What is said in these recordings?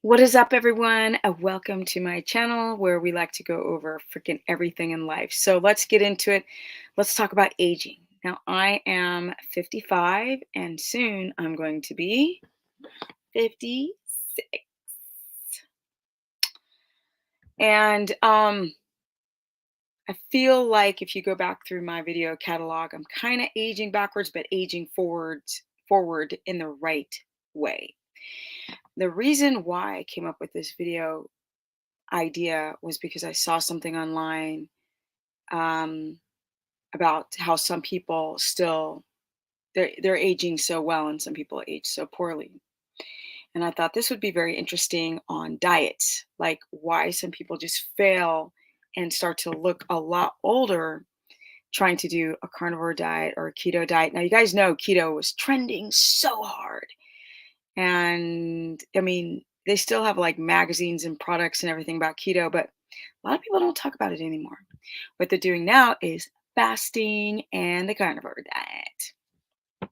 What is up, everyone? Welcome to my channel where we like to go over freaking everything in life. So let's get into it. Let's talk about aging. Now, I am 55 and soon I'm going to be 56. And I feel like if you go back through my video catalog, I'm kind of aging backwards, but aging forward in the right way. The reason why I came up with this video idea was because I saw something online um, about how some people still they're aging so well and some people age so poorly. And I thought this would be very interesting on diets, like why some people just fail and start to look a lot older trying to do a carnivore diet or a keto diet. Now you guys know keto was trending so hard. And I mean, they still have like magazines and products and everything about keto, but a lot of people don't talk about it anymore. What they're doing now is fasting and the carnivore diet.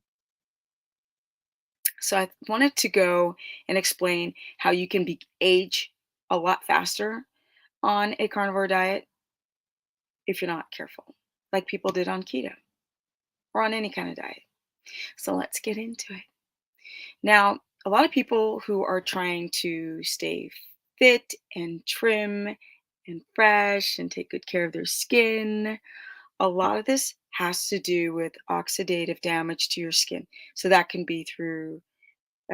So I wanted to go and explain how you can age a lot faster on a carnivore diet if you're not careful, like people did on keto or on any kind of diet. So let's get into it. Now, a lot of people who are trying to stay fit and trim and fresh and take good care of their skin, a lot of this has to do with oxidative damage to your skin. So that can be through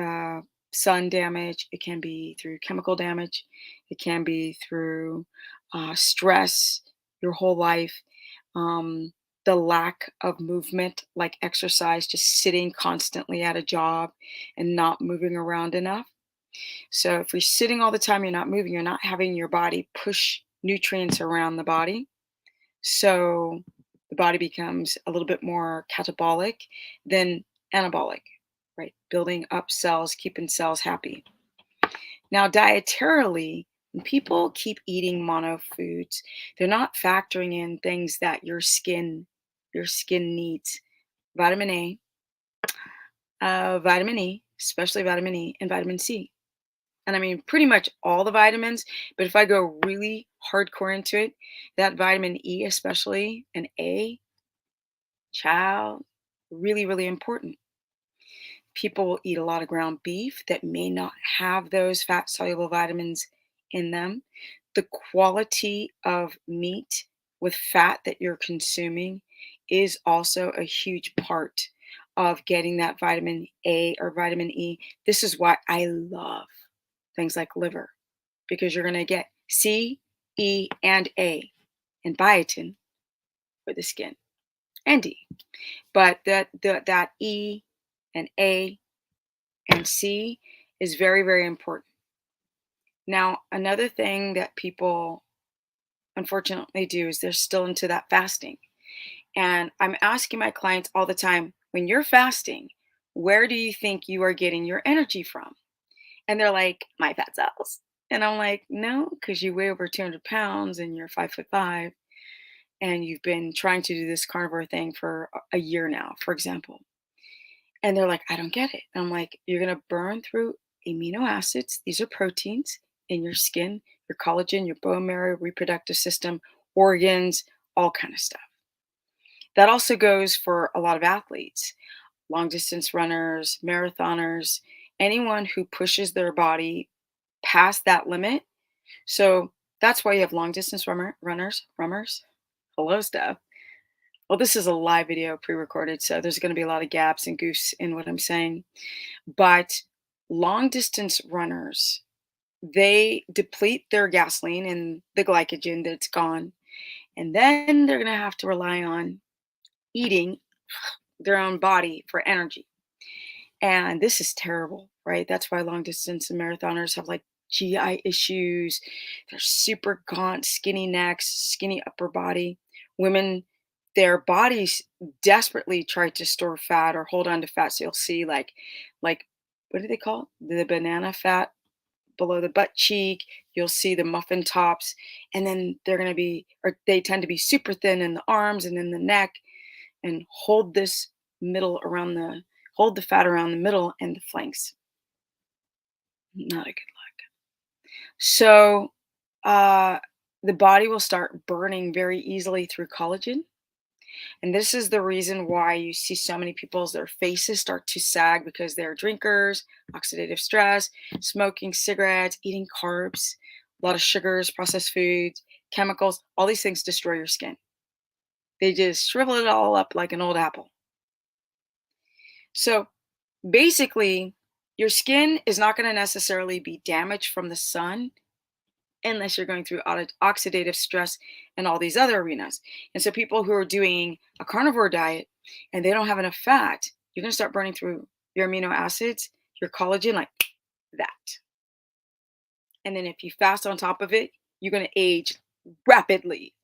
uh, sun damage, it can be through chemical damage, it can be through stress your whole life, um, the lack of movement, like exercise, just sitting constantly at a job and not moving around enough. So if you're sitting all the time, you're not moving, you're not having your body push nutrients around the body. So the body becomes a little bit more catabolic than anabolic, right? Building up cells, keeping cells happy. Now, dietarily, when people keep eating mono foods, they're not factoring in things that your skin needs. Vitamin A, vitamin E, especially vitamin E, and vitamin C. And I mean, pretty much all the vitamins, but if I go really hardcore into it, that vitamin E, especially, and A, child, really, really important. People will eat a lot of ground beef that may not have those fat soluble vitamins in them. The quality of meat with fat that you're consuming is also a huge part of getting that vitamin A or vitamin E. This is why I love things like liver, because you're going to get C, E, and A, and biotin for the skin, and D. But that E and A and C is very, very important. Now, another thing that people unfortunately do is they're still into that fasting. And I'm asking my clients all the time, when you're fasting, where do you think you are getting your energy from? And they're like, my fat cells. And I'm like, no, because you weigh over 200 pounds and you're 5'5", and you've been trying to do this carnivore thing for a year now, for example. And they're like, I don't get it. And I'm like, you're going to burn through amino acids. These are proteins in your skin, your collagen, your bone marrow, reproductive system, organs, all kind of stuff. That also goes for a lot of athletes, long distance runners, marathoners, anyone who pushes their body past that limit. So that's why you have long distance runners. Hello, stuff. Well, this is a live video pre-recorded, so there's going to be a lot of gaps and goofs in what I'm saying. But long distance runners, they deplete their gasoline and the glycogen that's gone. And then they're going to have to rely on eating their own body for energy. And this is terrible, right? That's why long distance and marathoners have like GI issues. They're super gaunt, skinny necks, skinny upper body. Women, their bodies desperately try to store fat or hold on to fat. So you'll see like what do they call it? The banana fat below the butt cheek. You'll see the muffin tops, and then they're going to be, or they tend to be super thin in the arms and in the neck, and middle hold the fat around the middle and the flanks. Not a good look. So, uh, the body will start burning very easily through collagen. And this is the reason why you see so many people's their faces start to sag because they're drinkers, oxidative stress, smoking cigarettes, eating carbs, a lot of sugars, processed foods, chemicals, all these things destroy your skin. They just shrivel it all up like an old apple. So basically, your skin is not going to necessarily be damaged from the sun unless you're going through oxidative stress and all these other arenas. And so, people who are doing a carnivore diet and they don't have enough fat, you're going to start burning through your amino acids, your collagen, like that. And then, if you fast on top of it, you're going to age rapidly.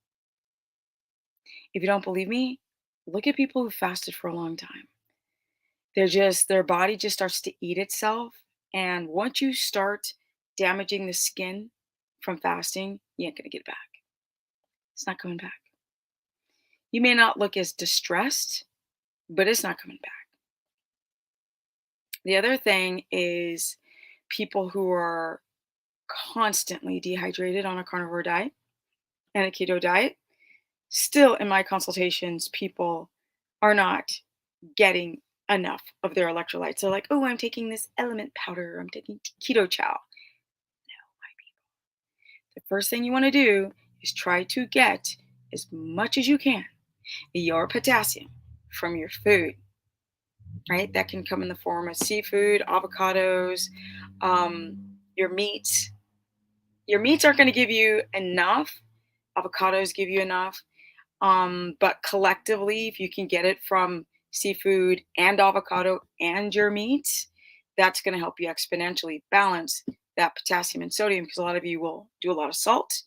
If you don't believe me, look at people who fasted for a long time. Their body just starts to eat itself. And once you start damaging the skin from fasting, you ain't going to get it back. It's not coming back. You may not look as distressed, but it's not coming back. The other thing is people who are constantly dehydrated on a carnivore diet and a keto diet. Still, in my consultations, people are not getting enough of their electrolytes. They're like, oh, I'm taking this element powder, I'm taking keto chow. No, my people. The first thing you want to do is try to get as much as you can your potassium from your food, right? That can come in the form of seafood, avocados, your meats. Your meats aren't going to give you enough. Avocados give you enough. But collectively, if you can get it from seafood and avocado and your meats, that's going to help you exponentially balance that potassium and sodium because a lot of you will do a lot of salt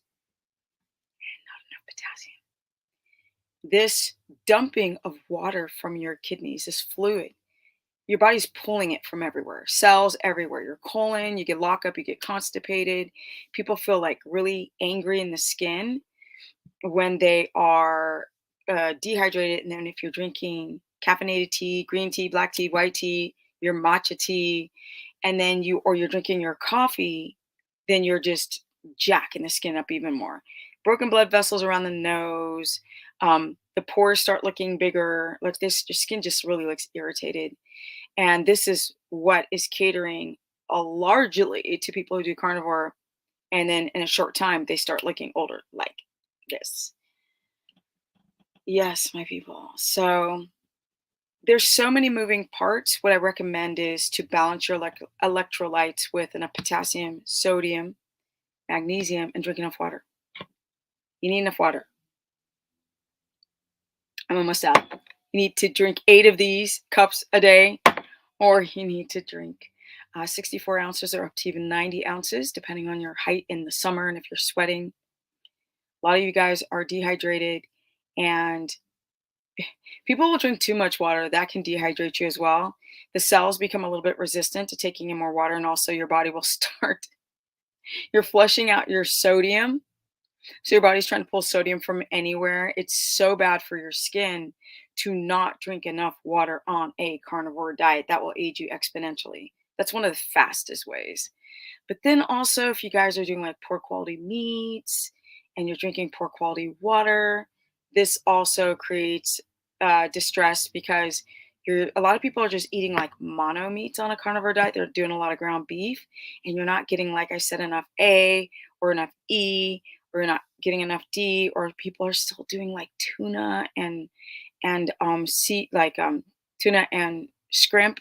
and not enough potassium. This dumping of water from your kidneys, this fluid, your body's pulling it from everywhere, cells everywhere. Your colon, you get lockup, you get constipated. People feel like really angry in the skin when they are dehydrated. And then if you're drinking caffeinated tea, green tea, black tea, white tea, your matcha tea, and then you're drinking your coffee, then you're just jacking the skin up even more. Broken blood vessels around the nose. The pores start looking bigger. Like this, your skin just really looks irritated. And this is what is catering largely to people who do carnivore. And then in a short time, they start looking older like this. Yes, my people. So there's so many moving parts. What I recommend is to balance your electrolytes with enough potassium, sodium, magnesium, and drink enough water. You need enough water. I'm almost out. You need to drink 8 of these cups a day, or you need to drink 64 ounces or up to even 90 ounces, depending on your height in the summer and if you're sweating. A lot of you guys are dehydrated, and people will drink too much water. That can dehydrate you as well. The cells become a little bit resistant to taking in more water, and also your body will start, you're flushing out your sodium. So your body's trying to pull sodium from anywhere. It's so bad for your skin to not drink enough water on a carnivore diet. That will age you exponentially. That's one of the fastest ways. But then also, if you guys are doing like poor quality meats and you're drinking poor quality water, this also creates distress because a lot of people are just eating like mono meats on a carnivore diet. They're doing a lot of ground beef, and you're not getting, like I said, enough A or enough E, or you're not getting enough D, or people are still doing like tuna and sea like tuna and shrimp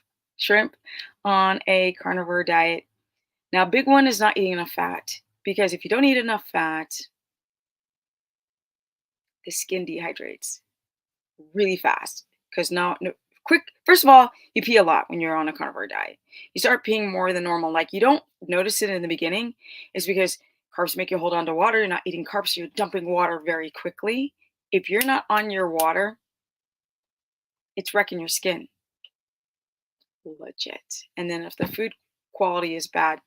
on a carnivore diet. Now, big one is not eating enough fat, because if you don't eat enough fat, the skin dehydrates really fast. Because now, no, quick, first of all, you pee a lot when you're on a carnivore diet. You start peeing more than normal. Like, you don't notice it in the beginning. It's because carbs make you hold on to water. You're not eating carbs, so you're dumping water very quickly. If you're not on your water, it's wrecking your skin. Legit. And then if the food quality is bad,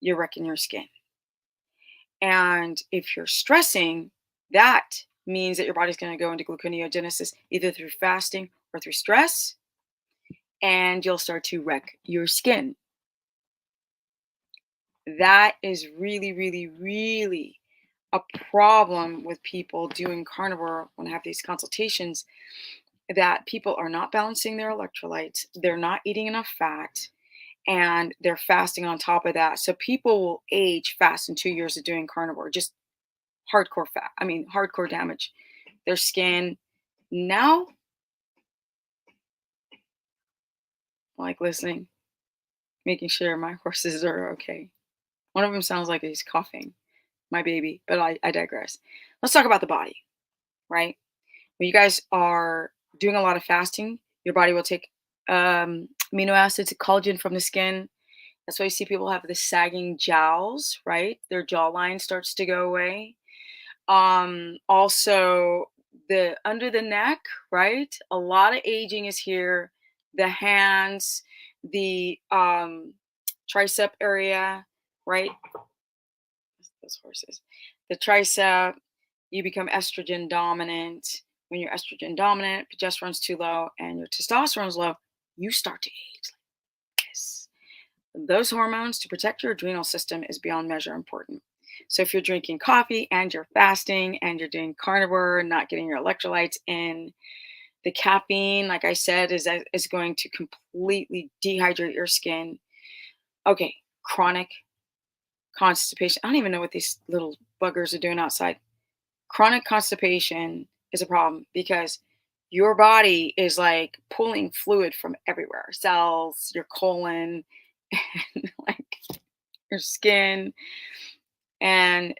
you're wrecking your skin. And if you're stressing, that means that your body's going to go into gluconeogenesis either through fasting or through stress, and you'll start to wreck your skin. That is really, really, really a problem with people doing carnivore when I have these consultations, that people are not balancing their electrolytes, they're not eating enough fat, and they're fasting on top of that. So people will age fast in 2 years of doing carnivore, just hardcore fat. I mean, hardcore damage. Their skin. Now, like listening, making sure my horses are okay. One of them sounds like he's coughing, my baby, but I digress. Let's talk about the body, right? When you guys are doing a lot of fasting, your body will take amino acids, collagen from the skin. That's why you see people have the sagging jowls, right? Their jawline starts to go away. Also the under the neck, right? A lot of aging is here. The hands, the tricep area, right? Those horses. The tricep, you become estrogen dominant. When you're estrogen dominant, progesterone's too low, and your testosterone's low, you start to age like this. Those hormones to protect your adrenal system is beyond measure important. So if you're drinking coffee and you're fasting and you're doing carnivore, not getting your electrolytes in, the caffeine, like I said, is going to completely dehydrate your skin. Okay, chronic constipation. I don't even know what these little buggers are doing outside. Chronic constipation is a problem because your body is like pulling fluid from everywhere, cells, your colon, and like your skin. And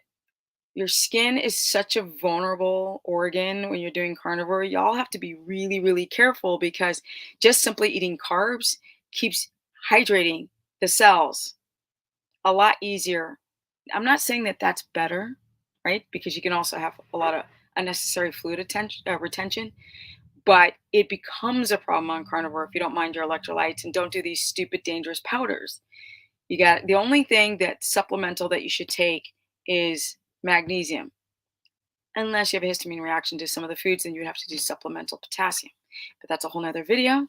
your skin is such a vulnerable organ when you're doing carnivore. Y'all have to be really, really careful because just simply eating carbs keeps hydrating the cells a lot easier. I'm not saying that that's better, right? Because you can also have a lot of unnecessary fluid retention, but it becomes a problem on carnivore if you don't mind your electrolytes and don't do these stupid, dangerous powders. You got the only thing that supplemental that you should take is magnesium. Unless you have a histamine reaction to some of the foods, then you would have to do supplemental potassium. But that's a whole nother video.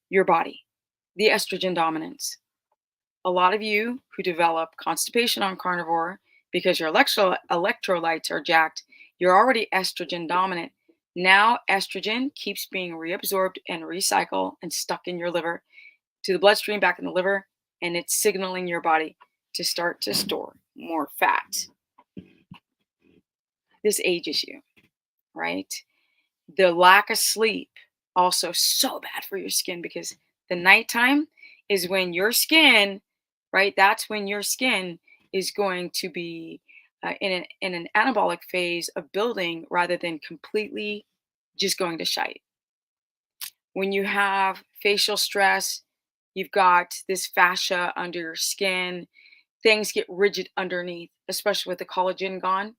Your body, the estrogen dominance. A lot of you who develop constipation on carnivore because your electrolytes are jacked, you're already estrogen dominant. Now estrogen keeps being reabsorbed and recycled and stuck in your liver to the bloodstream, back in the liver, and it's signaling your body to start to store more fat. This ages you, right? The lack of sleep also so bad for your skin because the nighttime is when your skin, right? That's when your skin is going to be in an anabolic phase of building rather than completely just going to shite. When you have facial stress, you've got this fascia under your skin, things get rigid underneath, especially with the collagen gone,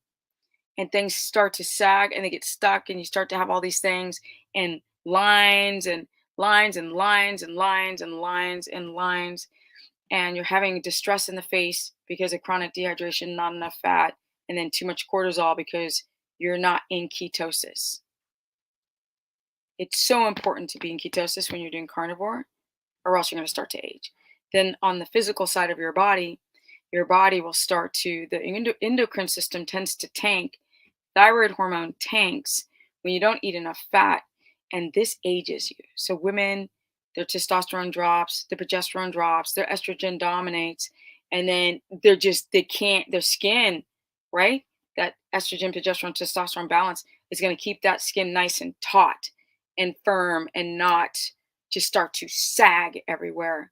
and things start to sag and they get stuck, and you start to have all these things and lines and lines and lines and lines and lines and lines, and you're having distress in the face because of chronic dehydration, not enough fat, and then too much cortisol because you're not in ketosis. It's so important to be in ketosis when you're doing carnivore, or else you're going to start to age. Then on the physical side of your body will start to, the endocrine system tends to tank. Thyroid hormone tanks when you don't eat enough fat, and this ages you. So women, their testosterone drops, their progesterone drops, their estrogen dominates, and then they can't, their skin, right? That estrogen, progesterone, testosterone balance is going to keep that skin nice and taut and firm and not just start to sag everywhere.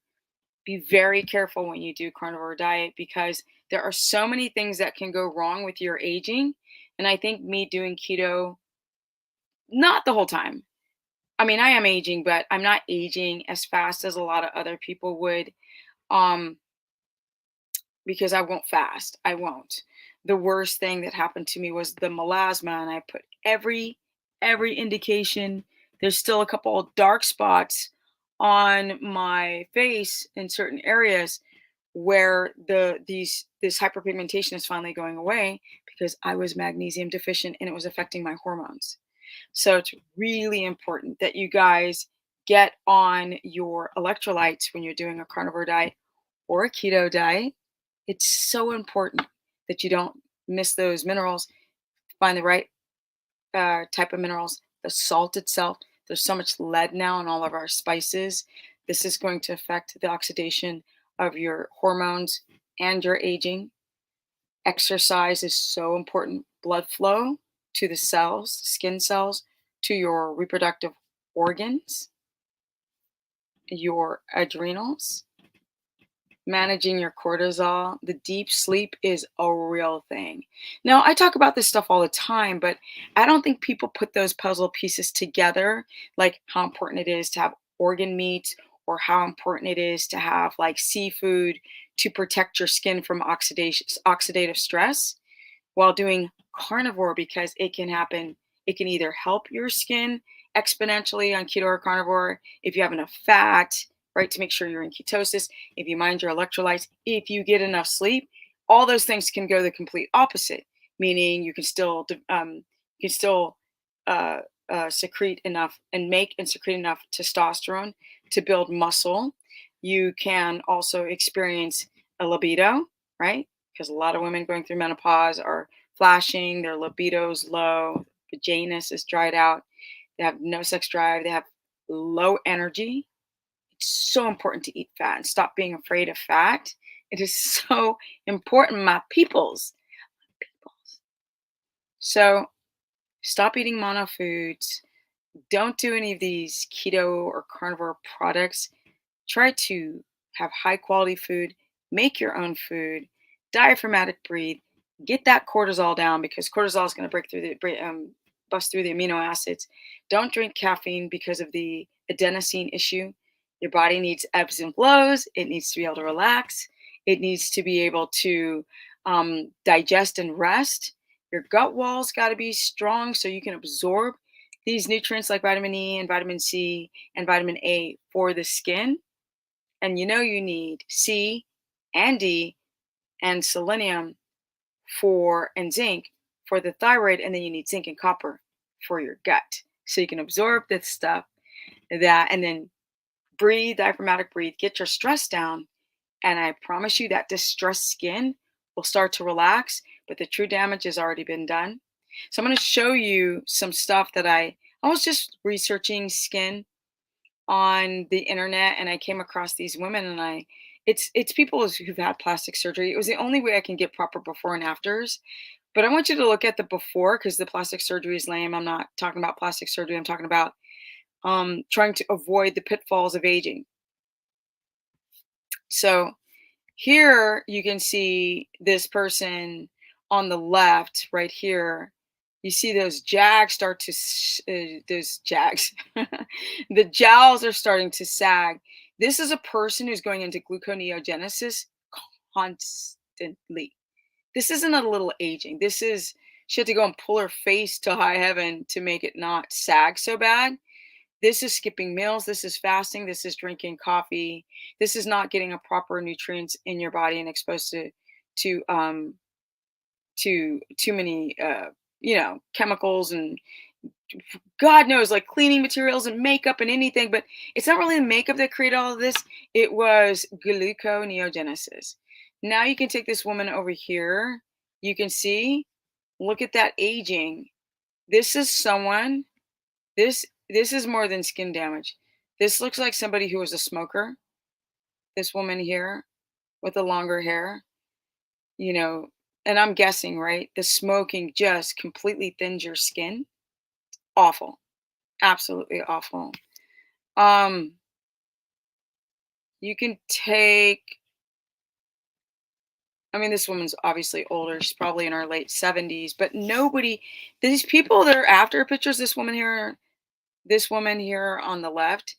Be very careful when you do carnivore diet because there are so many things that can go wrong with your aging. And I think me doing keto, not the whole time. I mean, I am aging, but I'm not aging as fast as a lot of other people would. Um, because I won't fast. I won't. The worst thing that happened to me was the melasma, and I put every indication. There's still a couple of dark spots on my face in certain areas where this hyperpigmentation is finally going away because I was magnesium deficient and it was affecting my hormones. So it's really important that you guys get on your electrolytes when you're doing a carnivore diet, or a keto diet, it's so important that you don't miss those minerals. Find the right type of minerals. The salt itself, there's so much lead now in all of our spices. This is going to affect the oxidation of your hormones and your aging. Exercise is so important. Blood flow to the cells, skin cells, to your reproductive organs, your adrenals, managing your cortisol. The deep sleep is a real thing. Now, I talk about this stuff all the time, but I don't think people put those puzzle pieces together, like how important it is to have organ meat or how important it is to have like seafood to protect your skin from oxidative stress while doing carnivore because it can happen. It can either help your skin exponentially on keto or carnivore if you have enough fat, right, to make sure you're in ketosis, if you mind your electrolytes, if you get enough sleep, all those things can go the complete opposite, meaning you can still uh, secrete enough and make and secrete enough testosterone to build muscle. You can also experience a libido, right? Because a lot of women going through menopause are flashing, their libido's low, vaginas is dried out, they have no sex drive, they have low energy. It's so important to eat fat and stop being afraid of fat. It is so important, my peoples. Peoples. So stop eating mono foods. Don't do any of these keto or carnivore products. Try to have high quality food, make your own food, diaphragmatic breathe, get that cortisol down because cortisol is going to bust through the amino acids. Don't drink caffeine because of the adenosine issue. Your body needs ebbs and flows. It needs to be able to relax. It needs to be able to digest and rest. Your gut wall's got to be strong so you can absorb these nutrients like vitamin E and vitamin C and vitamin A for the skin. And you need C and D and selenium and zinc for the thyroid, and then you need zinc and copper for your gut. So you can absorb this stuff and then breathe, diaphragmatic breathe, get your stress down. And I promise you that distressed skin will start to relax, but the true damage has already been done. So I'm going to show you some stuff that I was just researching skin on the internet and I came across these women and it's people who've had plastic surgery. It was the only way I can get proper before and afters. But I want you to look at the before because the plastic surgery is lame. I'm not talking about plastic surgery. I'm talking about trying to avoid the pitfalls of aging. So here you can see this person on the left right here. You see those jags start to, those jags, the jowls are starting to sag. This is a person who's going into gluconeogenesis constantly. This isn't a little aging. She had to go and pull her face to high heaven to make it not sag so bad. This is skipping meals. This is fasting. This is drinking coffee. This is not getting a proper nutrients in your body and exposed to too many chemicals and God knows like cleaning materials and makeup and anything. But it's not really the makeup that created all of this. It was gluconeogenesis. Now you can take this woman over here. You can see. Look at that aging. This is someone. This is more than skin damage. This looks like somebody who was a smoker. This woman here with the longer hair, you know, and I'm guessing, right? The smoking just completely thins your skin. Awful. Absolutely awful. Um, you can take, I mean, this woman's obviously older. She's probably in her late 70s, but these people that are after pictures, this woman here on the left,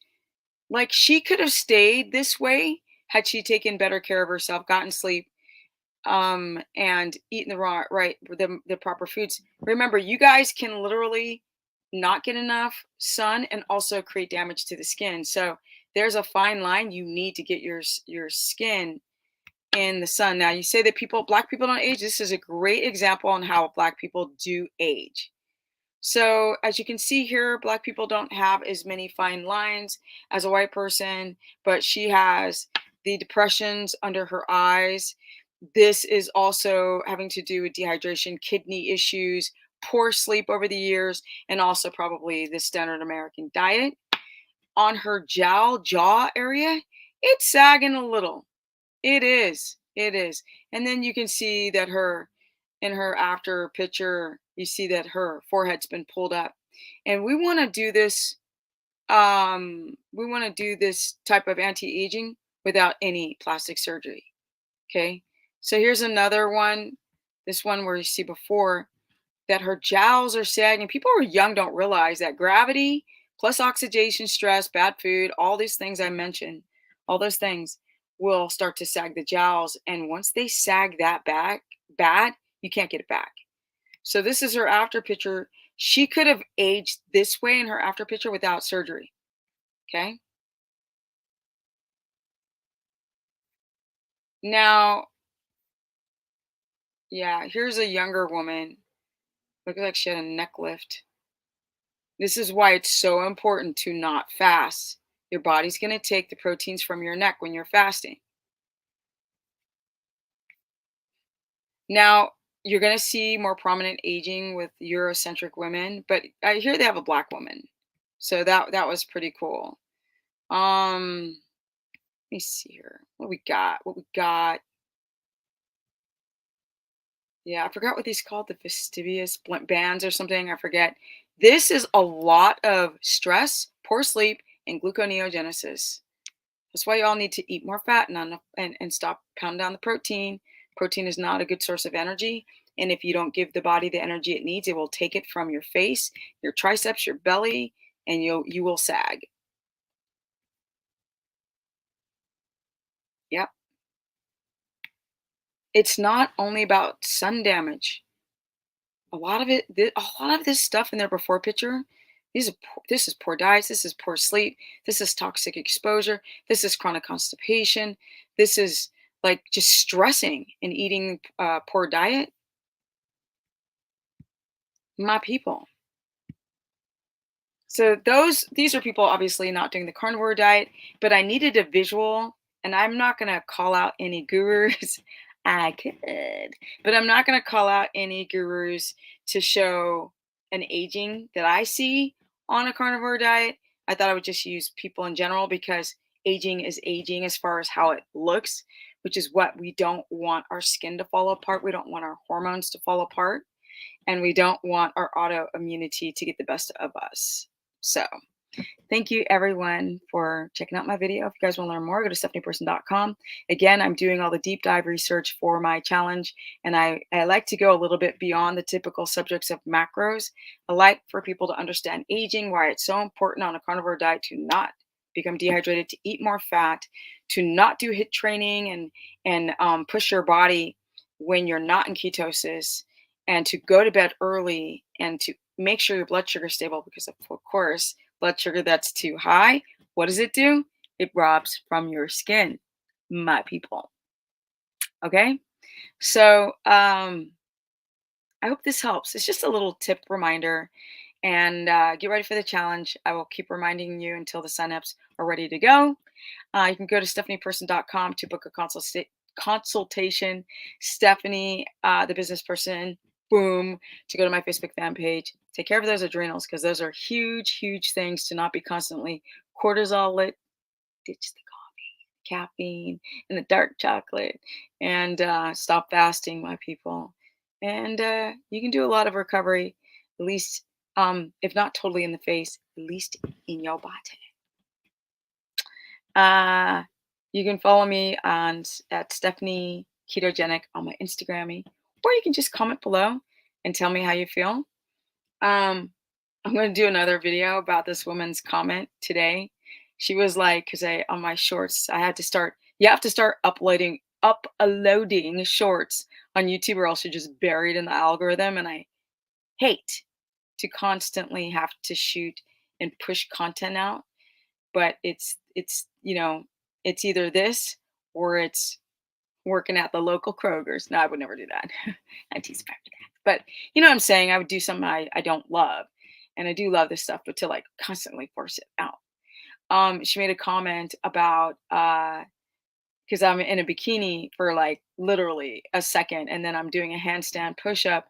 like she could have stayed this way had she taken better care of herself, gotten sleep, and eaten the proper foods. Remember, you guys can literally not get enough sun and also create damage to the skin. So there's a fine line. You need to get your skin in the sun. Now you say that black people don't age. This is a great example on how black people do age. So as you can see here, black people don't have as many fine lines as a white person, but she has the depressions under her eyes. This is also having to do with dehydration, kidney issues, poor sleep over the years, and also probably the standard American diet. On her jaw area, it's sagging a little. It is. It is. And then you can see that in her after picture, you see that her forehead's been pulled up. And we want to do this type of anti-aging without any plastic surgery. Okay? So here's another one. This one where you see before that her jowls are sagging. People who are young don't realize that gravity plus oxidation, stress, bad food, all these things I mentioned, all those things will start to sag the jowls. And once they sag that back bad, you can't get it back. So this is her after picture. She could have aged this way in her after picture without surgery. Okay. Now, yeah, here's a younger woman. Looks like she had a neck lift. This is why it's so important to not fast. Your body's going to take the proteins from your neck when you're fasting. Now, you're going to see more prominent aging with Eurocentric women, but I hear they have a black woman. So that was pretty cool. Let me see here. What we got? What we got? Yeah, I forgot what these called, the fastidious bands or something. I forget. This is a lot of stress, poor sleep, and gluconeogenesis. That's why y'all need to eat more fat and, and stop pounding down the protein. Protein is not a good source of energy. And if you don't give the body the energy it needs, it will take it from your face, your triceps, your belly, and you will sag. Yep. It's not only about sun damage. A lot of this stuff in their before picture, this is poor diets, this is poor sleep, this is toxic exposure, this is chronic constipation, this is like just stressing and eating poor diet. My people. So these are people obviously not doing the carnivore diet, but I needed a visual, and I'm not going to call out any gurus. I could, but I'm not going to call out any gurus to show an aging that I see on a carnivore diet. I thought I would just use people in general because aging is aging as far as how it looks, which is what we don't want our skin to fall apart. We don't want our hormones to fall apart, and we don't want our autoimmunity to get the best of us. So, thank you everyone for checking out my video. If you guys want to learn more, go to stephanieperson.com. Again, I'm doing all the deep dive research for my challenge, and I like to go a little bit beyond the typical subjects of macros. I like for people to understand aging, why it's so important on a carnivore diet to not become dehydrated, to eat more fat, to not do HIIT training and push your body when you're not in ketosis, and to go to bed early and to make sure your blood sugar is stable because of course blood sugar that's too high, what does it do? It robs from your skin, my people. Okay? So I hope this helps. It's just a little tip reminder. And get ready for the challenge. I will keep reminding you until the signups are ready to go. You can go to stephanieperson.com to book a consultation. Stephanie, the business person, boom, to go to my Facebook fan page. Take care of those adrenals because those are huge, huge things to not be constantly cortisol lit. Ditch the coffee, caffeine, and the dark chocolate, and stop fasting, my people. And you can do a lot of recovery, at least, if not totally in the face, at least in your body. You can follow me at Stephanie Ketogenic on my Instagrammy, or you can just comment below and tell me how you feel. I'm going to do another video about this woman's comment today. She was like, because on my shorts, you have to start uploading shorts on YouTube or else you're just buried in the algorithm. And I hate to constantly have to shoot and push content out. But it's either this or it's working at the local Kroger's. No, I would never do that. I'm too smart for that. But you know what I'm saying? I would do something I don't love. And I do love this stuff, but to like constantly force it out. She made a comment about because I'm in a bikini for like literally a second, and then I'm doing a handstand push up.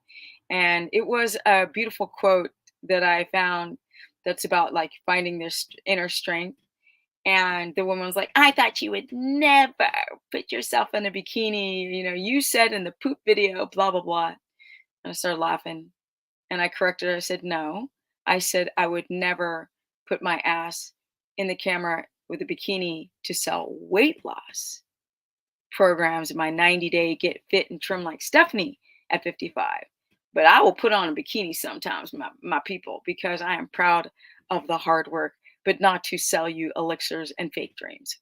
And it was a beautiful quote that I found that's about like finding this inner strength. And the woman was like, I thought you would never put yourself in a bikini. You know, you said in the poop video, blah, blah, blah. And I started laughing and I corrected her. I said, no, I said I would never put my ass in the camera with a bikini to sell weight loss programs, my 90-day get fit and trim like Stephanie at 55. But I will put on a bikini sometimes, my people, because I am proud of the hard work, but not to sell you elixirs and fake dreams.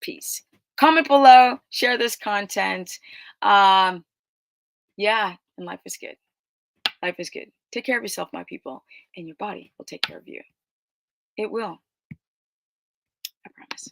Peace. Comment below, share this content. Um, yeah, and life is good. Life is good. Take care of yourself, my people, and your body will take care of you. It will. I promise.